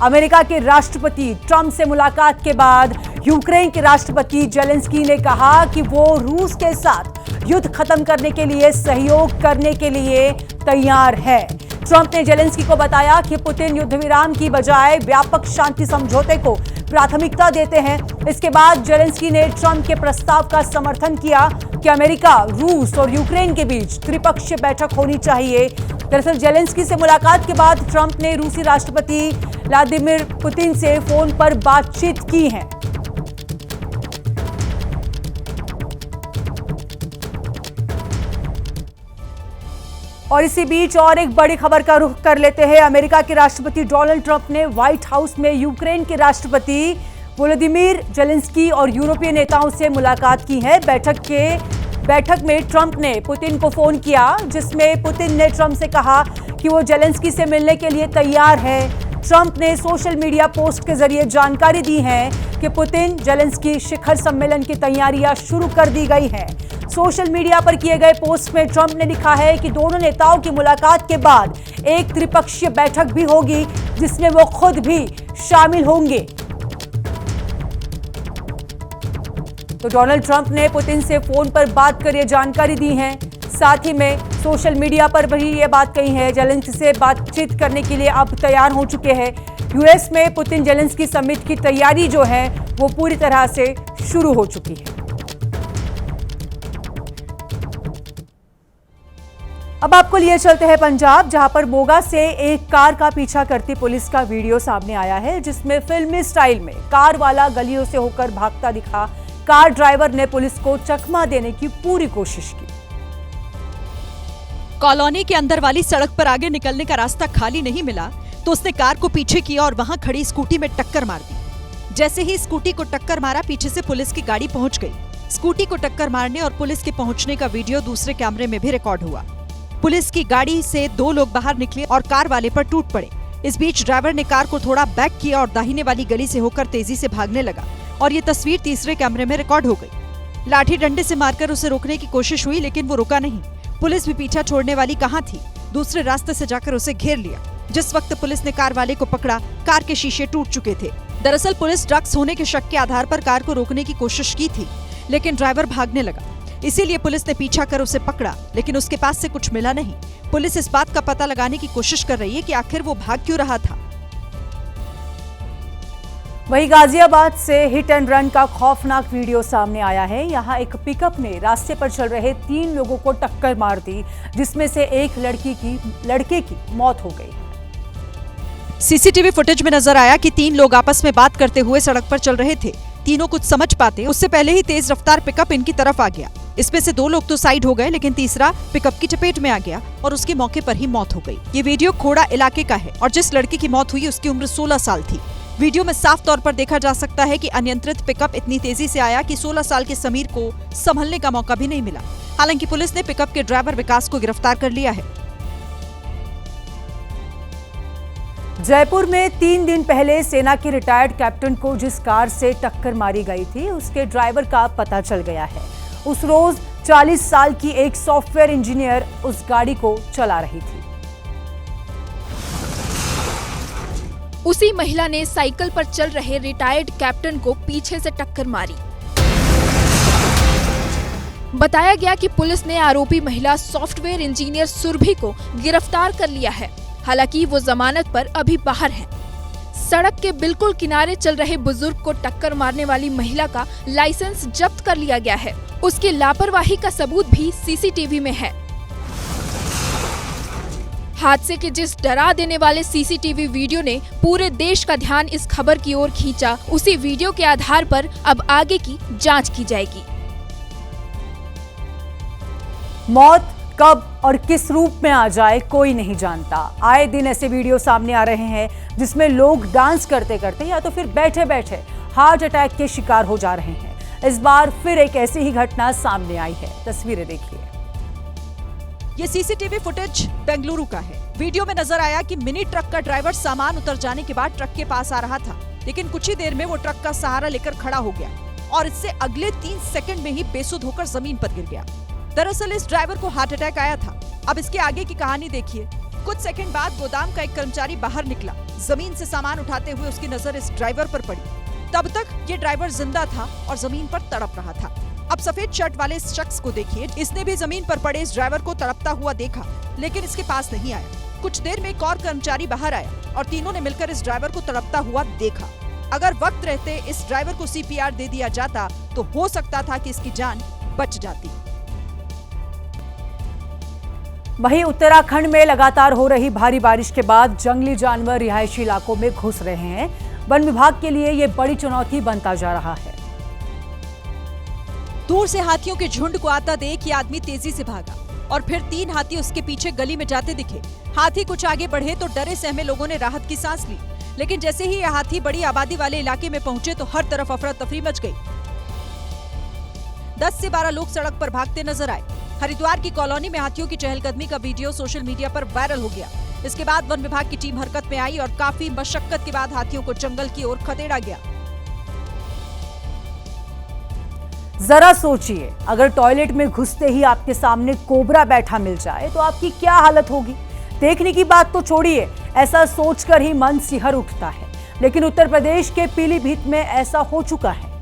America के राष्ट्रपति Trump से मुलाकात के बाद यूक्रेन के राष्ट्रपति जेलेंस्की ने कहा कि वो रूस के साथ युद्ध खत्म करने के लिए सहयोग करने के लिए तैयार है। ट्रंप ने जेलेंस्की को बताया कि पुतिन युद्ध विराम की बजाय व्यापक शांति समझौते को प्राथमिकता देते हैं। इसके बाद जेलेंस्की ने ट्रंप के प्रस्ताव का समर्थन किया कि अमेरिका, रूस और यूक्रेन के बीच त्रिपक्षीय बैठक होनी चाहिए। दरअसल जेलेंस्की से मुलाकात के बाद ट्रंप ने रूसी राष्ट्रपति व्लादिमीर पुतिन से फोन पर बातचीत की है। और इसी बीच और एक बड़ी खबर का रुख कर लेते हैं। अमेरिका के राष्ट्रपति डोनाल्ड ट्रंप ने व्हाइट हाउस में यूक्रेन के राष्ट्रपति वोलोदिमीर जेलेंस्की और यूरोपीय नेताओं से मुलाकात की है। बैठक में ट्रंप ने पुतिन को फोन किया, जिसमें पुतिन ने ट्रंप से कहा कि वो जेलेंस्की से मिलने के लिए तैयार है। ट्रंप ने सोशल मीडिया पोस्ट के जरिए जानकारी दी है कि पुतिन जेलेंस्की शिखर सम्मेलन की तैयारियां शुरू कर दी गई है। सोशल मीडिया पर किए गए पोस्ट में ट्रंप ने लिखा है कि दोनों नेताओं की मुलाकात के बाद एक त्रिपक्षीय बैठक भी होगी, जिसमें वो खुद भी शामिल होंगे। तो डोनाल्ड ट्रंप ने पुतिन से फोन पर बात कर ये जानकारी दी है। साथ ही में सोशल मीडिया पर भी ये बात कही है, जेलेंस्की से बातचीत करने के लिए अब तैयार हो चुके हैं। यूएस में पुतिन जेलेंस्की समिट की तैयारी जो है वो पूरी तरह से शुरू हो चुकी है। अब आपको लिए चलते हैं पंजाब, जहां पर मोगा से एक कार का पीछा करती पुलिस का वीडियो सामने आया है, जिसमें फिल्मी स्टाइल में कार वाला गलियों से होकर भागता दिखा। कार ड्राइवर ने पुलिस को चकमा देने की पूरी कोशिश की। कॉलोनी के अंदर वाली सड़क पर आगे निकलने का रास्ता खाली नहीं मिला तो उसने कार को पीछे किया और वहां खड़ी स्कूटी में टक्कर मार दी। जैसे ही स्कूटी को टक्कर मारा, पीछे से पुलिस की गाड़ी पहुंच गई। स्कूटी को टक्कर मारने और पुलिस के पहुंचने का वीडियो दूसरे कैमरे में भी रिकॉर्ड हुआ। पुलिस की गाड़ी से 2 लोग बाहर निकले और कार वाले पर टूट पड़े। इस बीच ड्राइवर ने कार को थोड़ा बैक किया और दाहिने वाली गली से होकर तेजी से भागने लगा और ये तस्वीर तीसरे कैमरे में रिकॉर्ड हो गई। लाठी डंडे से मारकर उसे रोकने की कोशिश हुई, लेकिन वो रुका नहीं। पुलिस भी पीछा छोड़ने वाली कहाँ थी, दूसरे रास्ते से जाकर उसे घेर लिया। जिस वक्त पुलिस ने कार वाले को पकड़ा, कार के शीशे टूट चुके थे। दरअसल पुलिस ड्रग्स होने के शक के आधार पर कार को रोकने की कोशिश की थी, लेकिन ड्राइवर भागने लगा। इसीलिए पुलिस ने पीछा कर उसे पकड़ा, लेकिन उसके पास से कुछ मिला नहीं। पुलिस इस बात का पता लगाने की कोशिश कर रही है कि आखिर वो भाग क्यों रहा था। वहीं गाजियाबाद से हिट एंड रन का खौफनाक वीडियो सामने आया है। यहां एक पिकअप ने रास्ते पर चल रहे 3 लोगों को टक्कर मार दी, जिसमें से एक लड़के की मौत हो गई। सीसीटीवी फुटेज में नजर आया कि 3 लोग आपस में बात करते हुए सड़क पर चल रहे थे। तीनों कुछ समझ पाते उससे पहले ही तेज रफ्तार पिकअप इनकी तरफ आ गया। इसमें से 2 लोग तो साइड हो गए, लेकिन तीसरा पिकअप की चपेट में आ गया और उसके मौके पर ही मौत हो गई। ये वीडियो खोड़ा इलाके का है और जिस लड़के की मौत हुई उसकी उम्र 16 साल थी। वीडियो में साफ तौर पर देखा जा सकता है कि अनियंत्रित पिकअप इतनी तेजी से आया कि 16 साल के समीर को संभलने का मौका भी नहीं मिला। हालांकि पुलिस ने पिकअप के ड्राइवर विकास को गिरफ्तार कर लिया है। जयपुर में 3 दिन पहले सेना के रिटायर्ड कैप्टन को जिस कार से टक्कर मारी गई थी, उसके ड्राइवर का पता चल गया है। उस रोज 40 साल की एक सॉफ्टवेयर इंजीनियर उस गाड़ी को चला रही थी। उसी महिला ने साइकिल पर चल रहे रिटायर्ड कैप्टन को पीछे से टक्कर मारी। बताया गया कि पुलिस ने आरोपी महिला सॉफ्टवेयर इंजीनियर सुरभि को गिरफ्तार कर लिया है। हालांकि वो जमानत पर अभी बाहर है। सड़क के बिल्कुल किनारे चल रहे बुजुर्ग को टक्कर मारने वाली महिला का लाइसेंस जब्त कर लिया गया है। उसकी लापरवाही का सबूत भी सीसीटीवी में है। हादसे के जिस डरा देने वाले सीसीटीवी वीडियो ने पूरे देश का ध्यान इस खबर की ओर खींचा, उसी वीडियो के आधार पर अब आगे की जांच की जाएगी। मौत कब और किस रूप में आ जाए कोई नहीं जानता। आए दिन ऐसे वीडियो सामने आ रहे हैं जिसमें लोग डांस करते करते या तो फिर बैठे बैठे हार्ट अटैक के शिकार हो जा रहे हैं। इस बार फिर एक ऐसी ही घटना सामने आई है। तस्वीरें देखिए। ये सीसीटीवी फुटेज बेंगलुरु का है। वीडियो में नजर आया कि मिनी ट्रक का ड्राइवर सामान उतर जाने के बाद ट्रक के पास आ रहा था, लेकिन कुछ ही देर में वो ट्रक का सहारा लेकर खड़ा हो गया और इससे अगले 3 सेकंड में ही बेसुध होकर जमीन पर गिर गया। दरअसल इस ड्राइवर को हार्ट अटैक आया था। अब इसके आगे की कहानी देखिए। कुछ सेकंड बाद गोदाम का एक कर्मचारी बाहर निकला जमीन से सामान उठाते हुए उसकी नजर इस ड्राइवर पर पड़ी। तब तक ये ड्राइवर जिंदा था और जमीन पर तड़प रहा था। अब सफेद शर्ट वाले इस शख्स को देखिए, इसने भी जमीन पर पड़े इस ड्राइवर को तड़पता हुआ देखा, लेकिन इसके पास नहीं आया। कुछ देर में एक और कर्मचारी बाहर आया और तीनों ने मिलकर इस ड्राइवर को तड़पता हुआ देखा। अगर वक्त रहते इस ड्राइवर को CPR दे दिया जाता तो हो सकता था कि इसकी जान बच जाती। वहीं उत्तराखंड में लगातार हो रही भारी बारिश के बाद जंगली जानवर रिहायशी इलाकों में घुस रहे हैं। वन विभाग के लिए ये बड़ी चुनौती बनता जा रहा है। दूर से हाथियों के झुंड को आता देख ये आदमी तेजी से भागा और फिर 3 हाथी उसके पीछे गली में जाते दिखे। हाथी कुछ आगे बढ़े तो डरे सहमे लोगों ने राहत की सांस ली, लेकिन जैसे ही ये हाथी बड़ी आबादी वाले इलाके में पहुंचे तो हर तरफ अफरा तफरी मच गई। 10 से 12 लोग सड़क पर भागते नजर आए। हरिद्वार की कॉलोनी में हाथियों की चहलकदमी का वीडियो सोशल मीडिया पर वायरल हो गया। इसके बाद वन विभाग की टीम हरकत में आई और काफी मशक्कत के बाद हाथियों को जंगल की ओर खदेड़ा गया। जरा सोचिए, अगर टॉयलेट में घुसते ही आपके सामने कोबरा बैठा मिल जाए तो आपकी क्या हालत होगी। देखने की बात तो छोड़िए, ऐसा सोचकर ही मन सिहर उठता है। लेकिन उत्तर प्रदेश के पीलीभीत में ऐसा हो चुका है।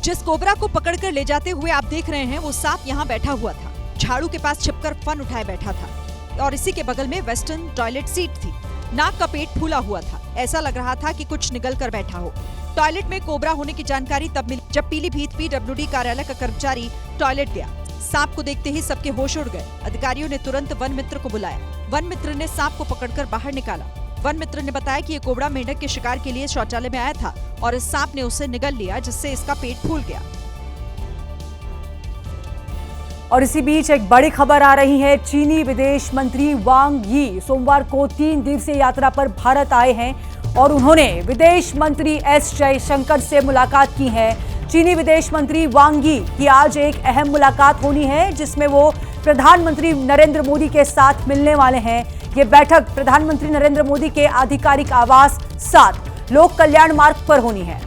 जिस कोबरा को पकड़कर ले जाते हुए आप देख रहे हैं वो सांप यहाँ बैठा हुआ था, झाड़ू के पास छिपकर फन उठाए बैठा था और इसी के बगल में वेस्टर्न टॉयलेट सीट थी। नाक का पेट फूला हुआ था, ऐसा लग रहा था कि कुछ निगल कर बैठा हो। टॉयलेट में कोबरा होने की जानकारी तब मिली जब पीलीभीत PWD कार्यालय का कर्मचारी टॉयलेट गया। सांप को देखते ही सबके होश उड़ गए। अधिकारियों ने तुरंत वन मित्र को बुलाया। वन मित्र ने सांप को पकड़कर बाहर निकाला। वन मित्र ने बताया कि ये कोबरा मेंढक के शिकार के लिए शौचालय में आया था और इस सांप ने उसे निगल लिया, जिससे इसका पेट फूल गया। और इसी बीच एक बड़ी खबर आ रही है। चीनी विदेश मंत्री वांग यी सोमवार को 3 दिवसीय यात्रा पर भारत आए हैं और उन्होंने विदेश मंत्री S जयशंकर से मुलाकात की है। चीनी विदेश मंत्री वांग यी की आज एक अहम मुलाकात होनी है, जिसमें वो प्रधानमंत्री नरेंद्र मोदी के साथ मिलने वाले हैं। ये बैठक प्रधानमंत्री नरेंद्र मोदी के आधिकारिक आवास 7 लोक कल्याण मार्ग पर होनी है।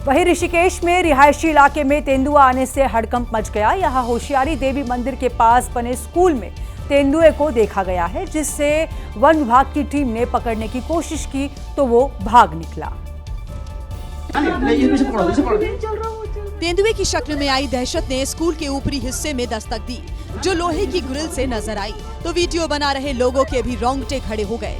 वहीं ऋषिकेश में रिहायशी इलाके में तेंदुआ आने से हड़कंप मच गया। यहां होशियारी देवी मंदिर के पास बने स्कूल में तेंदुए को देखा गया है, जिससे वन विभाग की टीम ने पकड़ने की कोशिश की तो वो भाग निकला। तेंदुए की शक्ल में आई दहशत ने स्कूल के ऊपरी हिस्से में दस्तक दी, जो लोहे की ग्रिल से नजर आई तो वीडियो बना रहे लोगों के भी रोंगटे खड़े हो गए।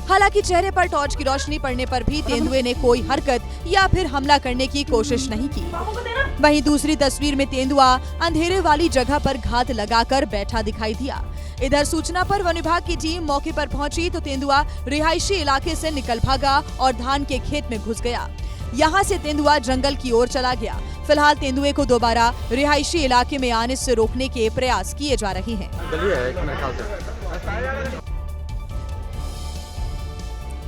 हालांकि चेहरे पर टॉर्च की रोशनी पड़ने पर भी तेंदुए ने कोई हरकत या फिर हमला करने की कोशिश नहीं की। वहीं दूसरी तस्वीर में तेंदुआ अंधेरे वाली जगह पर घात लगाकर बैठा दिखाई दिया। इधर सूचना पर वन विभाग की टीम मौके पर पहुंची तो तेंदुआ रिहायशी इलाके से निकल भागा और धान के खेत में घुस गया। यहां से तेंदुआ जंगल की ओर चला गया। फिलहाल तेंदुए को दोबारा रिहायशी इलाके में आने से रोकने के प्रयास किए जा रहे हैं।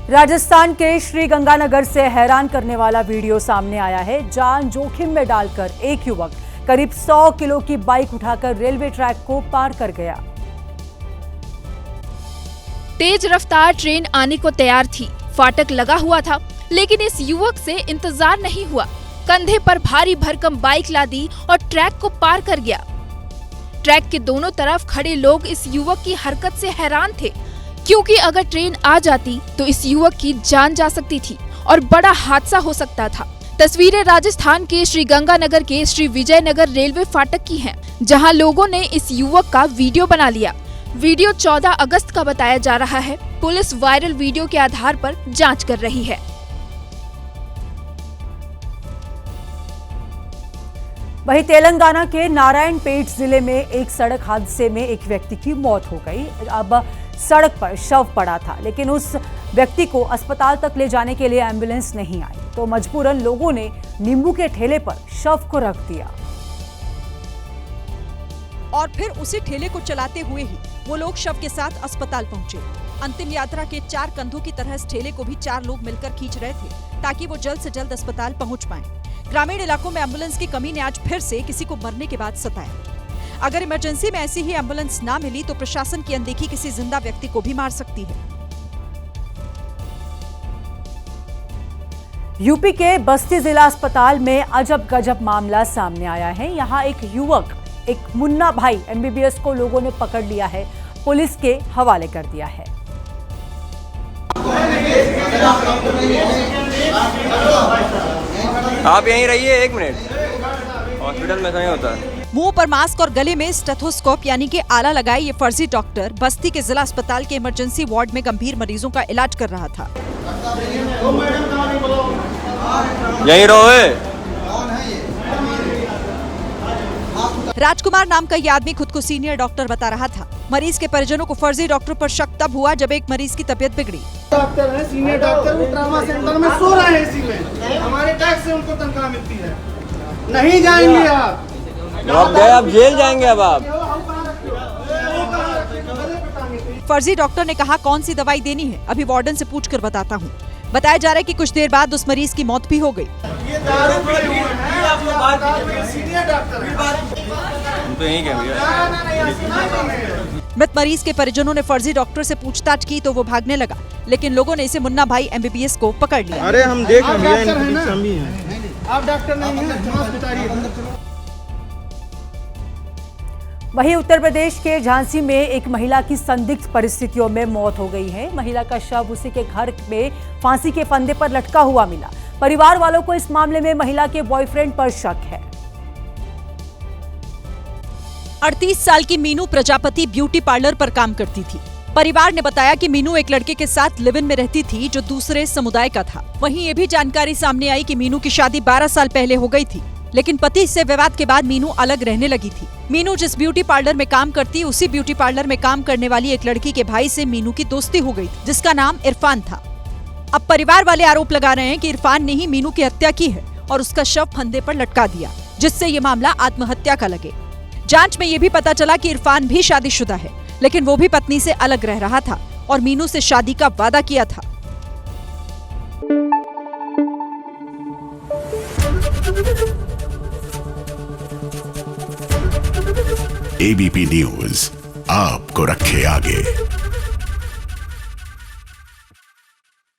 राजस्थान के श्रीगंगानगर से हैरान करने वाला वीडियो सामने आया है। जान जोखिम में डालकर एक युवक करीब 100 किलो की बाइक उठाकर रेलवे ट्रैक को पार कर गया। तेज रफ्तार ट्रेन आने को तैयार थी, फाटक लगा हुआ था, लेकिन इस युवक से इंतजार नहीं हुआ। कंधे पर भारी भरकम बाइक लादी और ट्रैक को पार कर गया। ट्रैक के दोनों तरफ खड़े लोग इस युवक की हरकत से हैरान थे, क्योंकि अगर ट्रेन आ जाती तो इस युवक की जान जा सकती थी और बड़ा हादसा हो सकता था। तस्वीरें राजस्थान के श्रीगंगानगर के श्री विजयनगर रेलवे फाटक की हैं, जहां लोगों ने इस युवक का वीडियो बना लिया। वीडियो 14 अगस्त का बताया जा रहा है। पुलिस वायरल वीडियो के आधार पर जांच कर रही है। वहीं तेलंगाना के नारायणपेट जिले में एक सड़क हादसे में एक व्यक्ति की मौत हो गई। अब सड़क पर शव पड़ा था, लेकिन उस व्यक्ति को अस्पताल तक ले जाने के लिए एम्बुलेंस नहीं आई, तो मजबूरन लोगों ने नींबू के ठेले पर शव को रख दिया। और फिर उसी ठेले को चलाते हुए ही वो लोग शव के साथ अस्पताल पहुंचे। अंतिम यात्रा के 4 कंधों की तरह इस ठेले को भी 4 लोग मिलकर खींच रहे थे, ताकि वो जल्द से जल्द अस्पताल पहुंच पाएं। ग्रामीण इलाकों में एम्बुलेंस की कमी ने आज फिर से किसी को मरने के बाद सताया। अगर इमरजेंसी में ऐसी ही एम्बुलेंस ना मिली तो प्रशासन की अनदेखी किसी जिंदा व्यक्ति को भी मार सकती है। यूपी के बस्ती जिला अस्पताल में अजब गजब मामला सामने आया है। यहां एक युवक, एक मुन्ना भाई एमबीबीएस को लोगों ने पकड़ लिया है, पुलिस के हवाले कर दिया है। आप यहीं रहिए 1 मिनट, हॉस्पिटल में नहीं होता। मुंह पर मास्क और गले में स्टेथोस्कोप यानी कि आला लगाए ये फर्जी डॉक्टर बस्ती के जिला अस्पताल के इमरजेंसी वार्ड में गंभीर मरीजों का इलाज कर रहा था। यहीं रहो। राजकुमार नाम का ये आदमी खुद को सीनियर डॉक्टर बता रहा था। मरीज के परिजनों को फर्जी डॉक्टर पर शक तब हुआ जब एक मरीज की तबीयत बिगड़ी। डॉक्टर है, सीनियर डॉक्टर, वो ट्रामा सेंटर में सो रहे हैं इसी में। हमारे टैक्स से उनको तनख्वाह मिलती है। नहीं जाएंगे आप। आप गए, आप जेल जाएंगे। अब आप फर्जी डॉक्टर ने कहा कौन सी दवाई देनी है, अभी वार्डन से पूछकर बताता हूँ। बताया जा रहा है कि कुछ देर बाद उस मरीज की मौत भी हो गई। ये दारू पी हुए हैं, आप लोग बताओ, सीनियर डॉक्टर है। हम तो यहीं गए भैया। मृत मरीज के परिजनों ने फर्जी डॉक्टर से पूछताछ की तो वो भागने लगा, लेकिन लोगों ने इसे मुन्ना भाई एमबीबीएस को पकड़ लिया। अरे हम देख रहे हैं, आप डॉक्टर नहीं हैं, मास्क उतारिए। वहीं उत्तर प्रदेश के झांसी में एक महिला की संदिग्ध परिस्थितियों में मौत हो गई है। महिला का शव उसी के घर में फांसी के फंदे पर लटका हुआ मिला। परिवार वालों को इस मामले में महिला के बॉयफ्रेंड पर शक है। 38 साल की मीनू प्रजापति ब्यूटी पार्लर पर काम करती थी। परिवार ने बताया कि मीनू एक लड़के के साथ लिव इन में रहती थी जो दूसरे समुदाय का था। वहीं ये भी जानकारी सामने आई कि मीनू की शादी 12 साल पहले हो गई थी, लेकिन पति से विवाद के बाद मीनू अलग रहने लगी थी। मीनू जिस ब्यूटी पार्लर में काम करती, उसी ब्यूटी पार्लर में काम करने वाली एक लड़की के भाई से मीनू की दोस्ती हो गई, जिसका नाम इरफान था। अब परिवार वाले आरोप लगा रहे हैं कि इरफान ने ही मीनू की हत्या की है और उसका शव फंदे पर लटका दिया, जिससे ये मामला आत्महत्या का लगे। जांच में ये भी पता चला कि इरफान भी शादीशुदा है, लेकिन वो भी पत्नी से अलग रह रहा था और मीनू से शादी का वादा किया था। एबीपी न्यूज आपको रखे आगे।